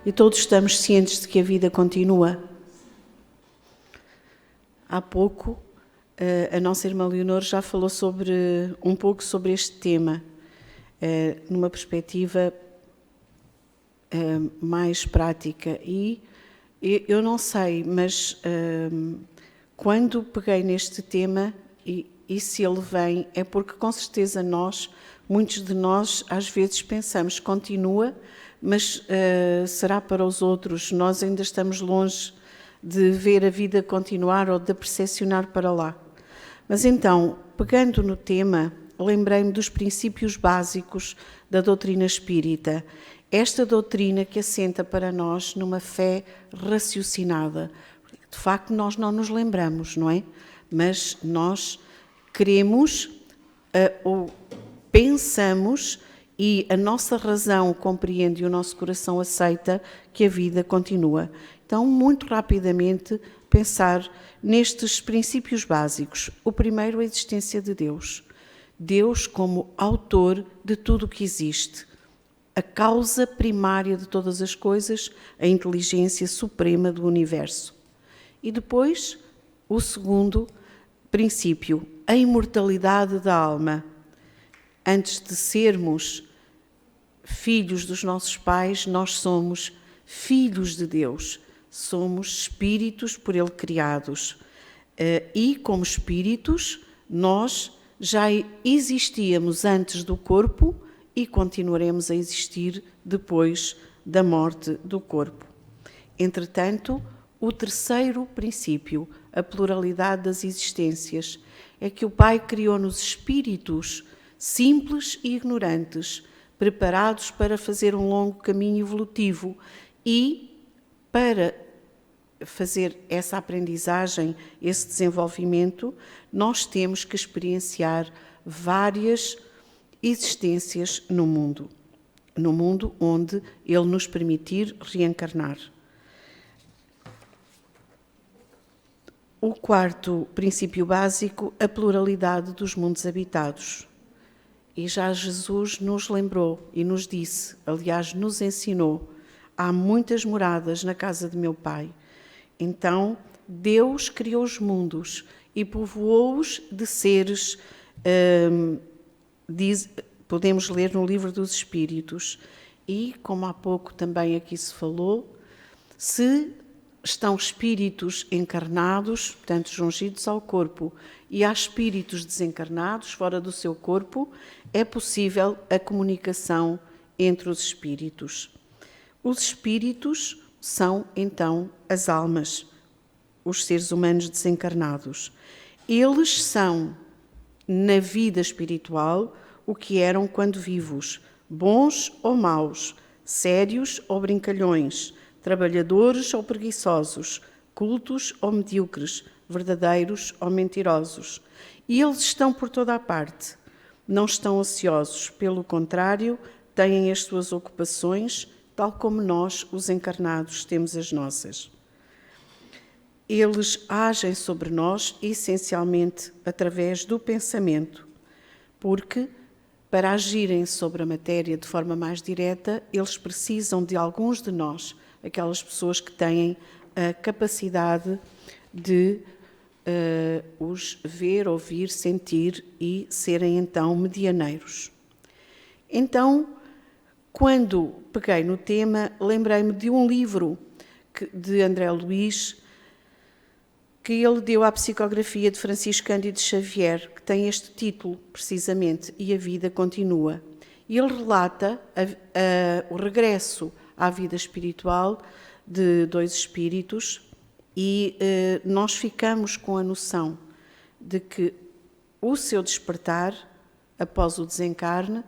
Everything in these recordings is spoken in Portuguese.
e todos estamos cientes de que a vida continua. Há pouco, a nossa irmã Leonor já falou um pouco sobre este tema, numa perspectiva mais prática. E eu não sei, mas quando peguei neste tema, e se ele vem, é porque com certeza muitos de nós, às vezes pensamos, continua, mas será para os outros, nós ainda estamos longe de ver a vida continuar ou de percepcionar para lá. Mas então, pegando no tema, lembrei-me dos princípios básicos da doutrina espírita. Esta doutrina que assenta para nós numa fé raciocinada. De facto, nós não nos lembramos, não é? Mas nós queremos ou pensamos e a nossa razão compreende e o nosso coração aceita que a vida continua. Então, muito rapidamente, pensar nestes princípios básicos. O primeiro, a existência de Deus. Deus como autor de tudo o que existe. A causa primária de todas as coisas, a inteligência suprema do universo. E depois, o segundo princípio, a imortalidade da alma. Antes de sermos filhos dos nossos pais, nós somos filhos de Deus. Somos espíritos por Ele criados. E, como espíritos, nós já existíamos antes do corpo e continuaremos a existir depois da morte do corpo. Entretanto, o terceiro princípio, a pluralidade das existências, é que o Pai criou-nos espíritos simples e ignorantes, preparados para fazer um longo caminho evolutivo e para fazer essa aprendizagem, esse desenvolvimento, nós temos que experienciar várias existências no mundo onde Ele nos permitir reencarnar. O quarto princípio básico, a pluralidade dos mundos habitados. E já Jesus nos lembrou e nos disse, aliás, nos ensinou, há muitas moradas na casa de meu Pai. Então, Deus criou os mundos e povoou-os de seres, podemos ler no livro dos Espíritos. E, como há pouco também aqui se falou, se estão espíritos encarnados, portanto, jungidos ao corpo, e há espíritos desencarnados, fora do seu corpo, é possível a comunicação entre os espíritos. Os espíritos são, então, as almas, os seres humanos desencarnados. Eles são, na vida espiritual, o que eram quando vivos, bons ou maus, sérios ou brincalhões, trabalhadores ou preguiçosos, cultos ou medíocres, verdadeiros ou mentirosos. E eles estão por toda a parte. Não estão ociosos, pelo contrário, têm as suas ocupações, tal como nós, os encarnados, temos as nossas. Eles agem sobre nós essencialmente através do pensamento, porque para agirem sobre a matéria de forma mais direta, eles precisam de alguns de nós, aquelas pessoas que têm a capacidade de os ver, ouvir, sentir e serem então medianeiros. Então, quando peguei no tema, lembrei-me de um livro de André Luiz, que ele deu à psicografia de Francisco Cândido Xavier, que tem este título, precisamente, E a Vida Continua. E ele relata o regresso à vida espiritual de dois espíritos e nós ficamos com a noção de que o seu despertar, após o desencarne,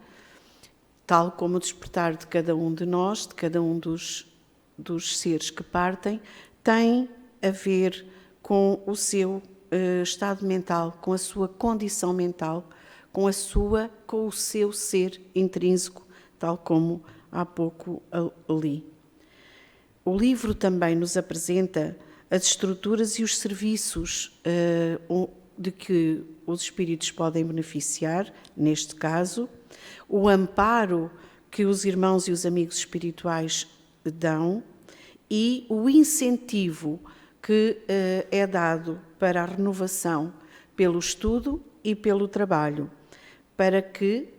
tal como o despertar de cada um de nós, de cada um dos seres que partem, tem a ver com o seu estado mental, com a sua condição mental, com o seu ser intrínseco, tal como há pouco li. O livro também nos apresenta as estruturas e os serviços de que os espíritos podem beneficiar, neste caso, o amparo que os irmãos e os amigos espirituais dão e o incentivo que é dado para a renovação pelo estudo e pelo trabalho, para que,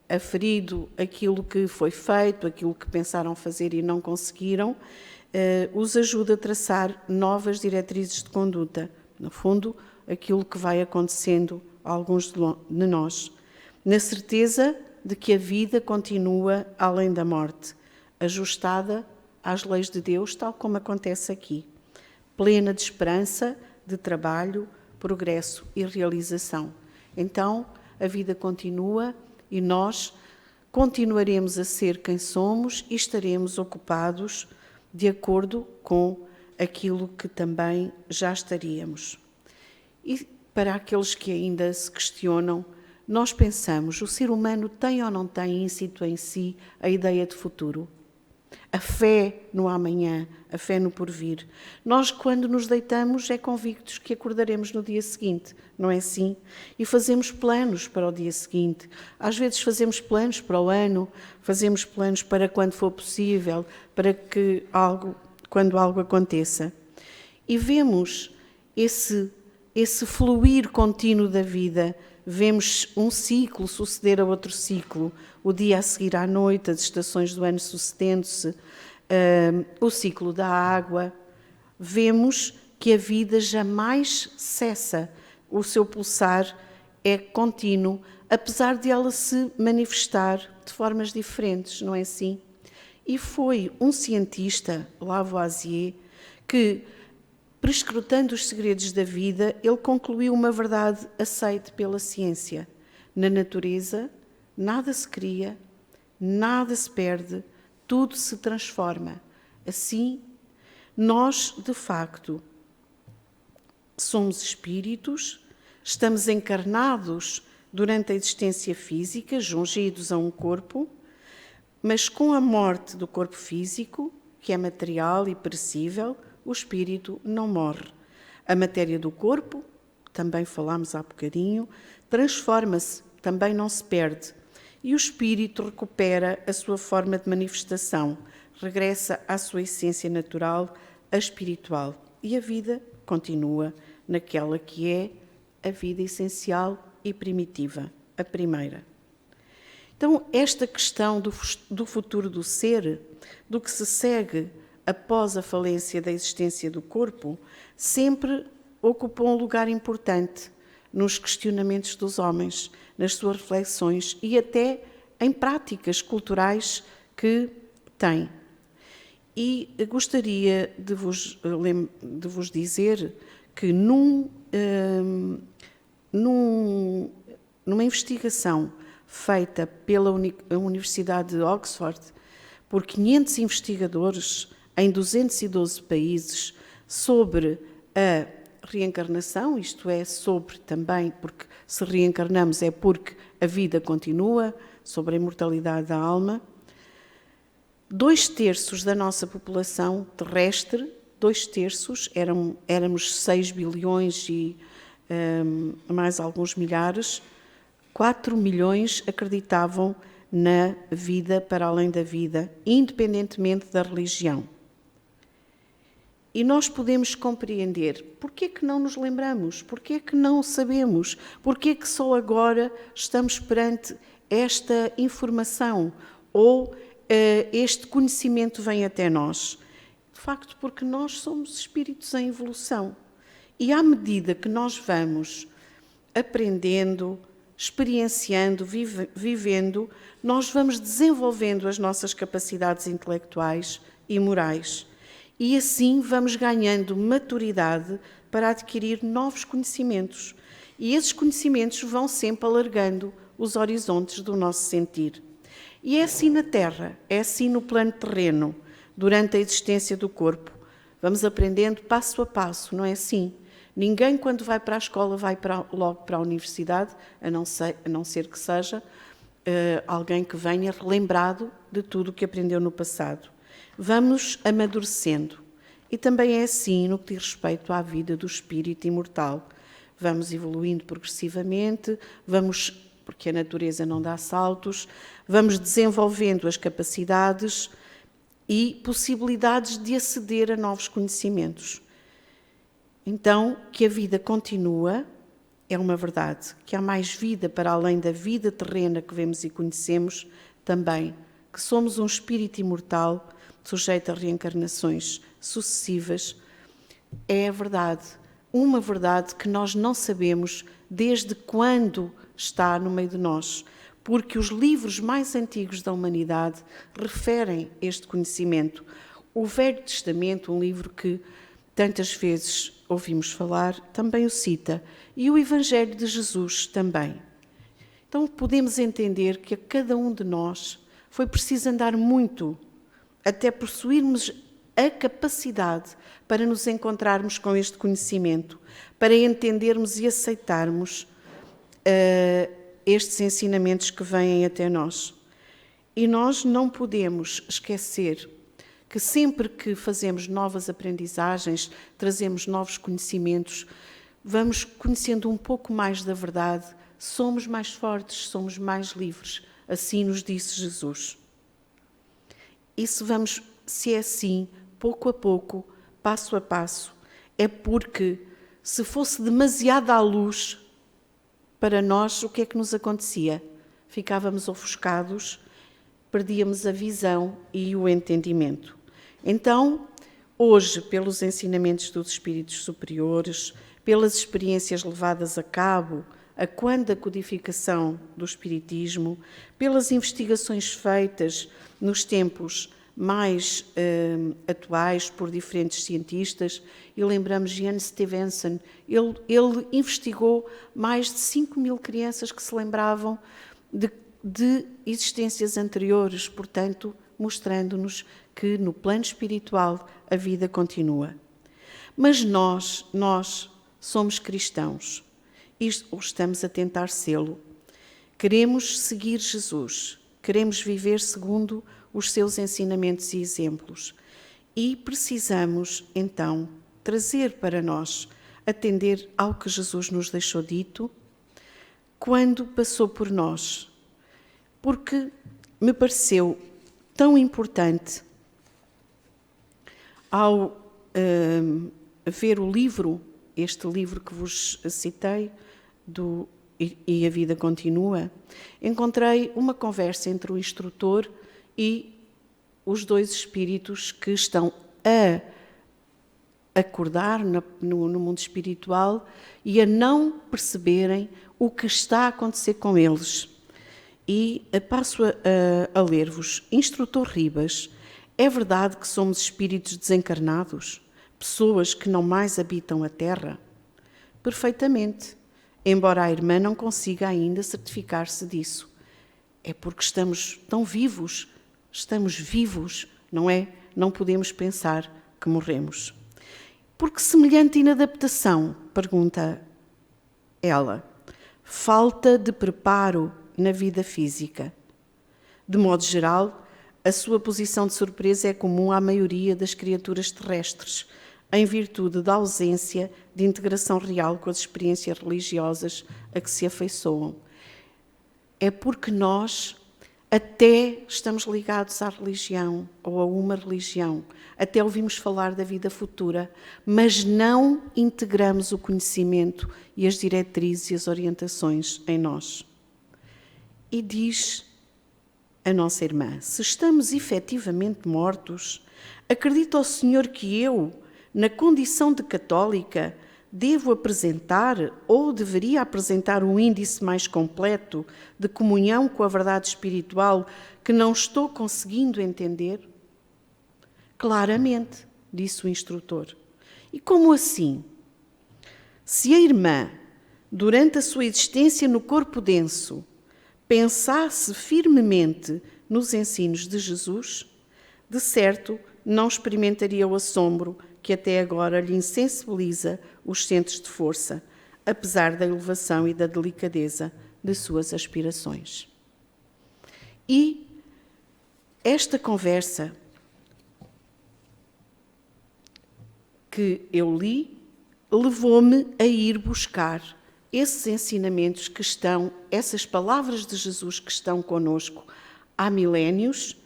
aferido aquilo que foi feito, aquilo que pensaram fazer e não conseguiram, os ajude a traçar novas diretrizes de conduta. No fundo, aquilo que vai acontecendo a alguns de nós, na certeza de que a vida continua além da morte, ajustada às leis de Deus, tal como acontece aqui, plena de esperança, de trabalho, progresso e realização. Então, a vida continua e nós continuaremos a ser quem somos e estaremos ocupados de acordo com aquilo que também já estaríamos. E para aqueles que ainda se questionam, nós pensamos, o ser humano tem ou não tem íncito em si a ideia de futuro? A fé no amanhã, a fé no porvir. Nós, quando nos deitamos, é convictos que acordaremos no dia seguinte, não é assim? E fazemos planos para o dia seguinte. Às vezes fazemos planos para o ano, fazemos planos para quando for possível, para que quando algo aconteça. E vemos esse fluir contínuo da vida. Vemos um ciclo suceder a outro ciclo, o dia a seguir à noite, as estações do ano sucedendo-se, o ciclo da água. Vemos que a vida jamais cessa, o seu pulsar é contínuo, apesar de ela se manifestar de formas diferentes, não é assim? E foi um cientista, Lavoisier, que, prescrutando os segredos da vida, ele concluiu uma verdade aceite pela ciência. Na natureza, nada se cria, nada se perde, tudo se transforma. Assim, nós, de facto, somos espíritos, estamos encarnados durante a existência física, jungidos a um corpo, mas com a morte do corpo físico, que é material e perecível, o espírito não morre. A matéria do corpo, também falámos há bocadinho, transforma-se, também não se perde. E o espírito recupera a sua forma de manifestação, regressa à sua essência natural, a espiritual. E a vida continua naquela que é a vida essencial e primitiva, a primeira. Então, esta questão do futuro do ser, do que se segue após a falência da existência do corpo, sempre ocupou um lugar importante nos questionamentos dos homens, nas suas reflexões e até em práticas culturais que têm. E gostaria de vos dizer que numa investigação feita pela Universidade de Oxford por 500 investigadores em 212 países sobre a reencarnação, isto é, sobre também, porque se reencarnamos é porque a vida continua, sobre a imortalidade da alma. 2/3 da nossa população terrestre, 2/3, éramos 6 bilhões e mais alguns milhares, 4 milhões acreditavam na vida para além da vida, independentemente da religião. E nós podemos compreender porque é que não nos lembramos, porque é que não sabemos, porque é que só agora estamos perante esta informação ou este conhecimento vem até nós. De facto, porque nós somos espíritos em evolução. E à medida que nós vamos aprendendo, experienciando, vivendo, nós vamos desenvolvendo as nossas capacidades intelectuais e morais. E assim vamos ganhando maturidade para adquirir novos conhecimentos. E esses conhecimentos vão sempre alargando os horizontes do nosso sentir. E é assim na Terra, é assim no plano terreno, durante a existência do corpo. Vamos aprendendo passo a passo, não é assim? Ninguém, quando vai para a escola, vai logo para a universidade, a não ser que seja alguém que venha relembrado de tudo o que aprendeu no passado. Vamos amadurecendo. E também é assim no que diz respeito à vida do espírito imortal. Vamos evoluindo progressivamente, porque a natureza não dá saltos, vamos desenvolvendo as capacidades e possibilidades de aceder a novos conhecimentos. Então, que a vida continua é uma verdade, que há mais vida para além da vida terrena que vemos e conhecemos, também, que somos um espírito imortal, sujeito a reencarnações sucessivas, é a verdade, uma verdade que nós não sabemos desde quando está no meio de nós, porque os livros mais antigos da humanidade referem este conhecimento. O Velho Testamento, um livro que tantas vezes ouvimos falar, também o cita, e o Evangelho de Jesus também. Então podemos entender que a cada um de nós foi preciso andar muito até possuirmos a capacidade para nos encontrarmos com este conhecimento, para entendermos e aceitarmos estes ensinamentos que vêm até nós. E nós não podemos esquecer que sempre que fazemos novas aprendizagens, trazemos novos conhecimentos, vamos conhecendo um pouco mais da verdade, somos mais fortes, somos mais livres. Assim nos disse Jesus. E se é assim, pouco a pouco, passo a passo, é porque se fosse demasiada a luz para nós, o que é que nos acontecia? Ficávamos ofuscados, perdíamos a visão e o entendimento. Então, hoje, pelos ensinamentos dos espíritos superiores, pelas experiências levadas a cabo, a quando da codificação do espiritismo, pelas investigações feitas nos tempos mais atuais por diferentes cientistas, e lembramos Ian Stevenson, ele investigou mais de 5.000 crianças que se lembravam de existências anteriores, portanto, mostrando-nos que no plano espiritual a vida continua. Mas nós somos cristãos e estamos a tentar sê-lo. Queremos seguir Jesus, queremos viver segundo os seus ensinamentos e exemplos. E precisamos, então, trazer para nós, atender ao que Jesus nos deixou dito, quando passou por nós. Porque me pareceu tão importante, ao ver o livro, este livro que vos citei, E a Vida Continua, encontrei uma conversa entre o instrutor e os dois espíritos que estão a acordar no mundo espiritual e a não perceberem o que está a acontecer com eles. E passo a ler-vos. Instrutor Ribas, é verdade que somos espíritos desencarnados? Pessoas que não mais habitam a Terra? Perfeitamente, embora a irmã não consiga ainda certificar-se disso. É porque estamos tão vivos, não é? Não podemos pensar que morremos. Por que semelhante inadaptação? Pergunta ela. Falta de preparo na vida física. De modo geral, a sua posição de surpresa é comum à maioria das criaturas terrestres, em virtude da ausência de integração real com as experiências religiosas a que se afeiçoam. É porque nós até estamos ligados à religião ou a uma religião, até ouvimos falar da vida futura, mas não integramos o conhecimento e as diretrizes e as orientações em nós. E diz a nossa irmã, se estamos efetivamente mortos, acredita o Senhor que eu, na condição de católica, devo apresentar ou deveria apresentar um índice mais completo de comunhão com a verdade espiritual que não estou conseguindo entender? Claramente, disse o instrutor. E como assim? Se a irmã, durante a sua existência no corpo denso, pensasse firmemente nos ensinos de Jesus, de certo não experimentaria o assombro que até agora lhe insensibiliza os centros de força, apesar da elevação e da delicadeza de suas aspirações. E esta conversa que eu li levou-me a ir buscar esses ensinamentos que estão, essas palavras de Jesus que estão conosco há milénios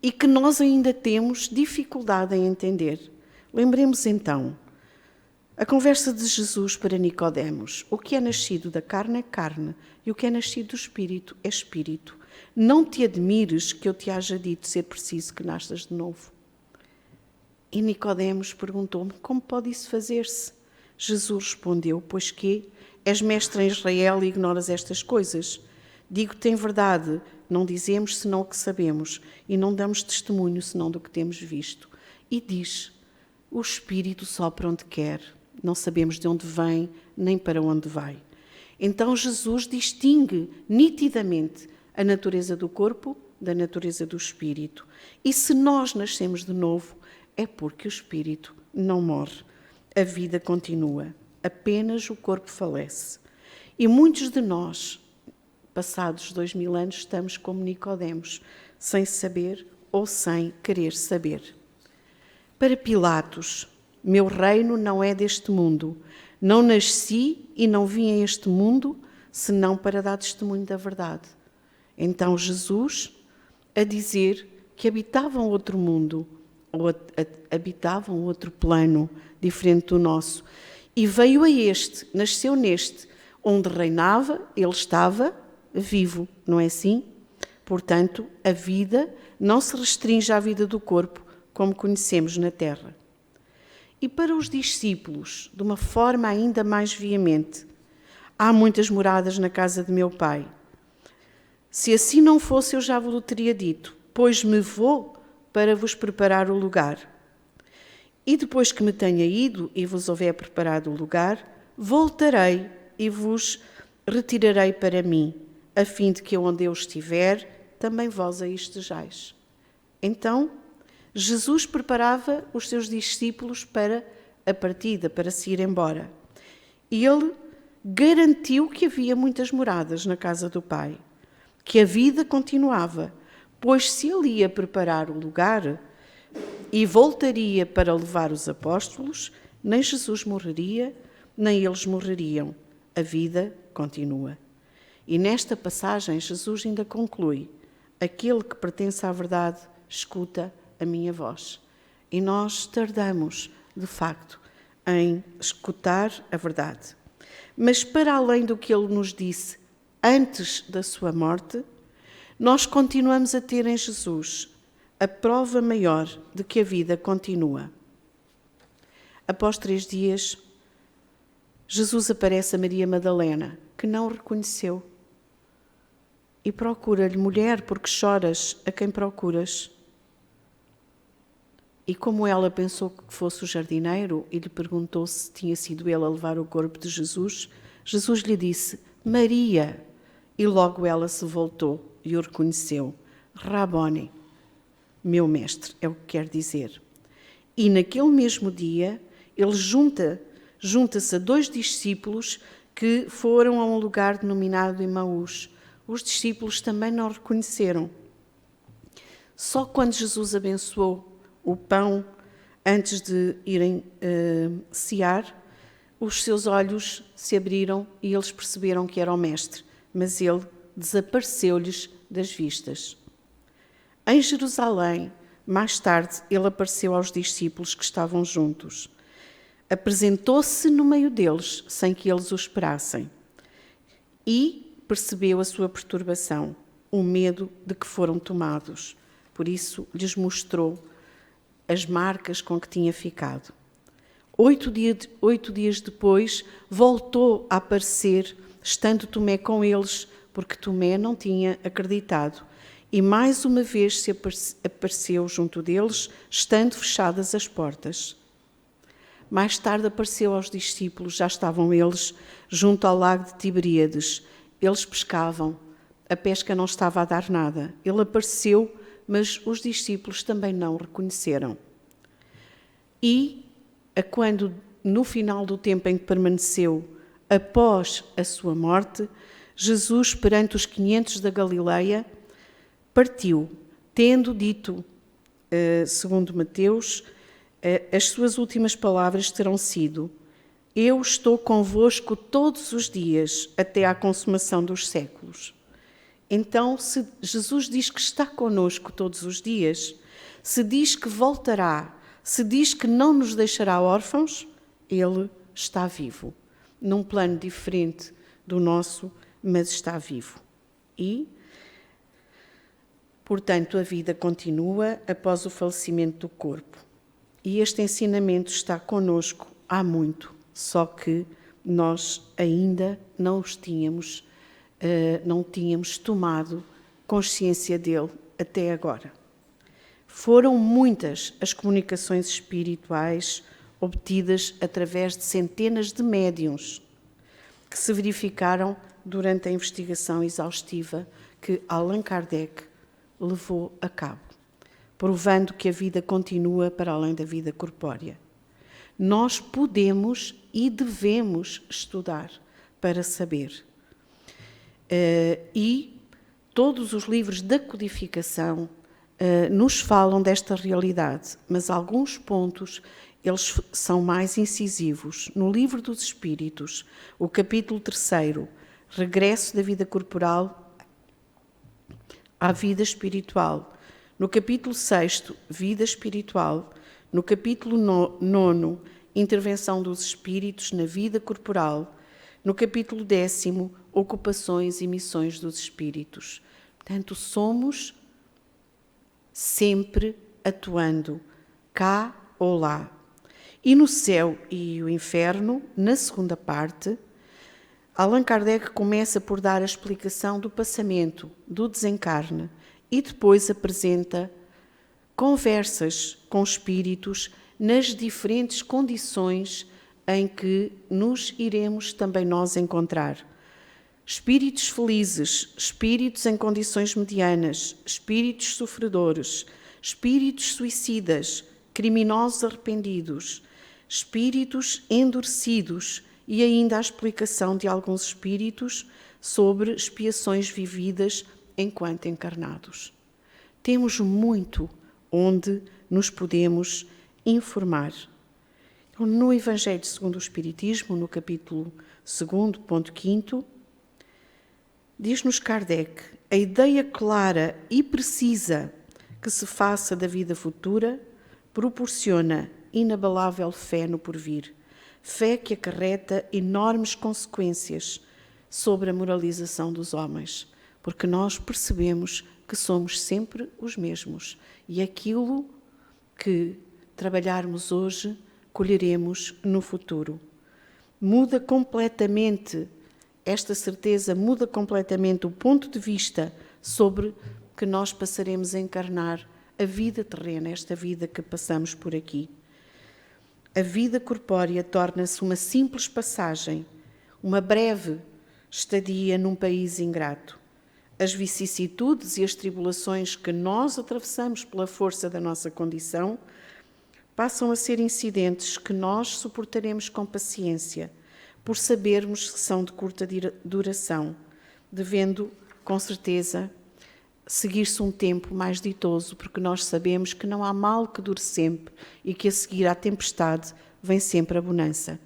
e que nós ainda temos dificuldade em entender. Lembremos então a conversa de Jesus para Nicodemos. O que é nascido da carne é carne, e o que é nascido do Espírito é Espírito. Não te admires que eu te haja dito ser preciso que nasças de novo. E Nicodemos perguntou-me, como pode isso fazer-se? Jesus respondeu, pois que és mestre em Israel e ignoras estas coisas. Digo-te em verdade, não dizemos senão o que sabemos, e não damos testemunho senão do que temos visto. E diz, o Espírito sopra onde quer, não sabemos de onde vem, nem para onde vai. Então Jesus distingue nitidamente a natureza do corpo da natureza do Espírito. E se nós nascemos de novo, é porque o Espírito não morre. A vida continua, apenas o corpo falece. E muitos de nós, passados 2000 anos, estamos como Nicodemos, sem saber ou sem querer saber. Para Pilatos, meu reino não é deste mundo. Não nasci e não vim a este mundo, senão para dar testemunho da verdade. Então Jesus, a dizer que habitavam outro mundo, ou habitavam outro plano, diferente do nosso, e veio a este, nasceu neste, onde reinava, ele estava vivo, não é assim? Portanto, a vida não se restringe à vida do corpo, como conhecemos na terra. E para os discípulos, de uma forma ainda mais veemente, há muitas moradas na casa de meu Pai. Se assim não fosse, eu já vos teria dito, pois me vou para vos preparar o lugar. E depois que me tenha ido e vos houver preparado o lugar, voltarei e vos retirarei para mim, a fim de que onde eu estiver, também vós aí estejais. Então, Jesus preparava os seus discípulos para a partida, para se ir embora. E ele garantiu que havia muitas moradas na casa do Pai, que a vida continuava, pois se ele ia preparar o lugar e voltaria para levar os apóstolos, nem Jesus morreria, nem eles morreriam. A vida continua. E nesta passagem Jesus ainda conclui, aquele que pertence à verdade escuta a minha voz. E nós tardamos, de facto, em escutar a verdade. Mas para além do que ele nos disse antes da sua morte, nós continuamos a ter em Jesus a prova maior de que a vida continua. Após 3 dias, Jesus aparece a Maria Madalena, que não o reconheceu, e procura-lhe, mulher, porque choras, a quem procuras? E como ela pensou que fosse o jardineiro e lhe perguntou se tinha sido ele a levar o corpo de Jesus, Jesus lhe disse, Maria, e logo ela se voltou e o reconheceu. Raboni, meu mestre, é o que quer dizer. E naquele mesmo dia, ele junta-se a 2 discípulos que foram a um lugar denominado Emaús. Os discípulos também não reconheceram. Só quando Jesus abençoou o pão, antes de irem cear, os seus olhos se abriram e eles perceberam que era o Mestre, mas ele desapareceu-lhes das vistas. Em Jerusalém, mais tarde, ele apareceu aos discípulos que estavam juntos. Apresentou-se no meio deles, sem que eles o esperassem, e percebeu a sua perturbação, o medo de que foram tomados. Por isso, lhes mostrou as marcas com que tinha ficado. 8 dias depois, voltou a aparecer, estando Tomé com eles, porque Tomé não tinha acreditado. E mais uma vez se apareceu junto deles, estando fechadas as portas. Mais tarde apareceu aos discípulos, já estavam eles junto ao lago de Tiberíades. Eles pescavam, a pesca não estava a dar nada. Ele apareceu, mas os discípulos também não o reconheceram. E, quando no final do tempo em que permaneceu após a sua morte, Jesus, perante os 500 da Galileia, partiu, tendo dito, segundo Mateus, as suas últimas palavras terão sido: Eu estou convosco todos os dias, até à consumação dos séculos. Então, se Jesus diz que está conosco todos os dias, se diz que voltará, se diz que não nos deixará órfãos, Ele está vivo, num plano diferente do nosso, mas está vivo. E, portanto, a vida continua após o falecimento do corpo. E este ensinamento está conosco há muito, só que nós ainda não tínhamos tomado consciência dele até agora. Foram muitas as comunicações espirituais obtidas através de centenas de médiuns que se verificaram durante a investigação exaustiva que Allan Kardec levou a cabo, provando que a vida continua para além da vida corpórea. Nós podemos e devemos estudar para saber. E todos os livros da codificação nos falam desta realidade, mas alguns pontos eles são mais incisivos. No Livro dos Espíritos, o capítulo 3º, Regresso da vida corporal à vida espiritual. No capítulo 6º, Vida espiritual. No capítulo 9º, Intervenção dos espíritos na vida corporal. No capítulo 10º, Ocupações e missões dos espíritos. Portanto, somos sempre atuando, cá ou lá. E no céu e o inferno, na segunda parte, Allan Kardec começa por dar a explicação do passamento, do desencarne, e depois apresenta conversas com espíritos nas diferentes condições em que nos iremos também nós encontrar. Espíritos felizes, espíritos em condições medianas, espíritos sofredores, espíritos suicidas, criminosos arrependidos, espíritos endurecidos e ainda a explicação de alguns espíritos sobre expiações vividas enquanto encarnados. Temos muito onde nos podemos informar. No Evangelho segundo o Espiritismo, no capítulo 2º, ponto 5º, diz-nos Kardec, a ideia clara e precisa que se faça da vida futura proporciona inabalável fé no porvir, fé que acarreta enormes consequências sobre a moralização dos homens, porque nós percebemos que somos sempre os mesmos e aquilo que trabalharmos hoje colheremos no futuro. Muda completamente esta certeza, muda completamente o ponto de vista sobre que nós passaremos a encarnar a vida terrena, esta vida que passamos por aqui. A vida corpórea torna-se uma simples passagem, uma breve estadia num país ingrato. As vicissitudes e as tribulações que nós atravessamos pela força da nossa condição passam a ser incidentes que nós suportaremos com paciência, por sabermos que são de curta duração, devendo, com certeza, seguir-se um tempo mais ditoso, porque nós sabemos que não há mal que dure sempre e que a seguir à tempestade vem sempre a bonança.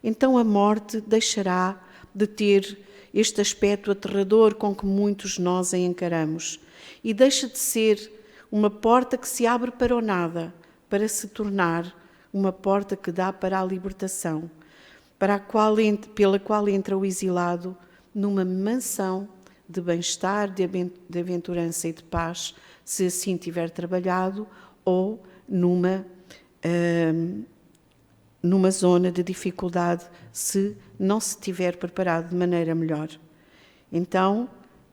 Então a morte deixará de ter este aspecto aterrador com que muitos de nós a encaramos e deixa de ser uma porta que se abre para o nada, para se tornar uma porta que dá para a libertação, pela qual entra o exilado numa mansão de bem-estar, de aventurança e de paz, se assim tiver trabalhado, ou numa zona de dificuldade, se não se tiver preparado de maneira melhor. Então,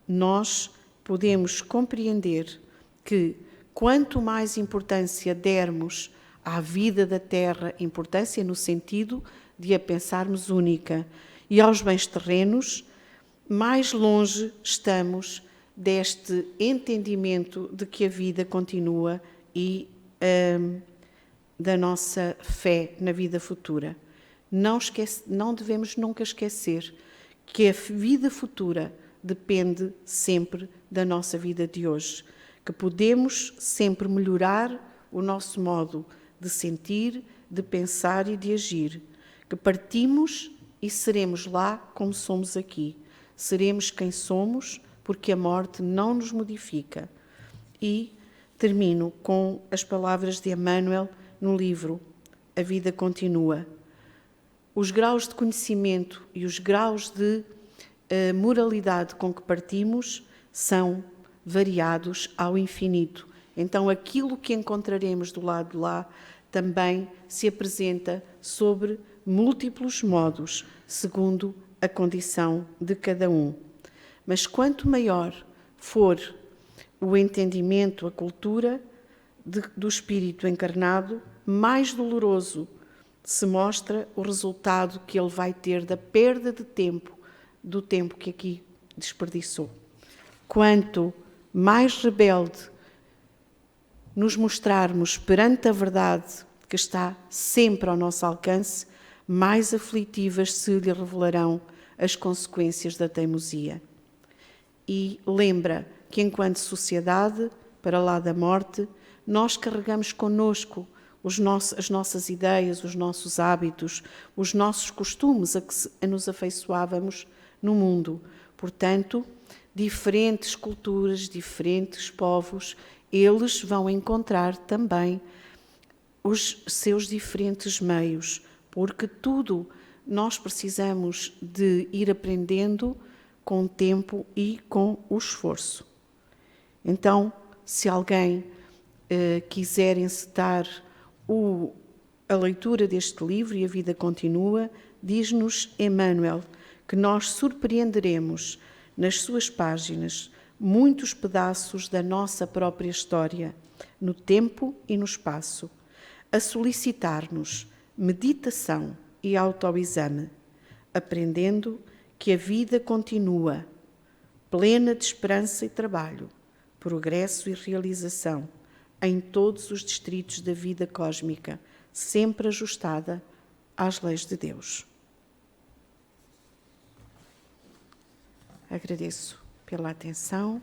nós podemos compreender que quanto mais importância dermos à vida da Terra, importância no sentido de a pensarmos única, e aos bens terrenos, mais longe estamos deste entendimento de que a vida continua e da nossa fé na vida futura. Não devemos nunca esquecer que a vida futura depende sempre da nossa vida de hoje, que podemos sempre melhorar o nosso modo de sentir, de pensar e de agir, que partimos e seremos lá como somos aqui. Seremos quem somos porque a morte não nos modifica. E termino com as palavras de Emmanuel no livro A Vida Continua. Os graus de conhecimento e os graus de moralidade com que partimos são variados ao infinito. Então, aquilo que encontraremos do lado de lá também se apresenta sobre múltiplos modos, segundo a condição de cada um. Mas quanto maior for o entendimento, a cultura do espírito encarnado, mais doloroso se mostra o resultado que ele vai ter da perda de tempo, do tempo que aqui desperdiçou. Quanto mais rebelde nos mostrarmos perante a verdade que está sempre ao nosso alcance, mais aflitivas se lhe revelarão as consequências da teimosia. E lembra que, enquanto sociedade, para lá da morte, nós carregamos connosco as nossas ideias, os nossos hábitos, os nossos costumes a nos afeiçoávamos no mundo. Portanto, diferentes culturas, diferentes povos, eles vão encontrar também os seus diferentes meios, porque tudo nós precisamos de ir aprendendo com o tempo e com o esforço. Então, se alguém quiser encetar a leitura deste livro e a vida continua, diz-nos Emmanuel que nós surpreenderemos nas suas páginas muitos pedaços da nossa própria história, no tempo e no espaço, a solicitar-nos meditação e autoexame, aprendendo que a vida continua, plena de esperança e trabalho, progresso e realização, em todos os distritos da vida cósmica, sempre ajustada às leis de Deus. Agradeço pela atenção.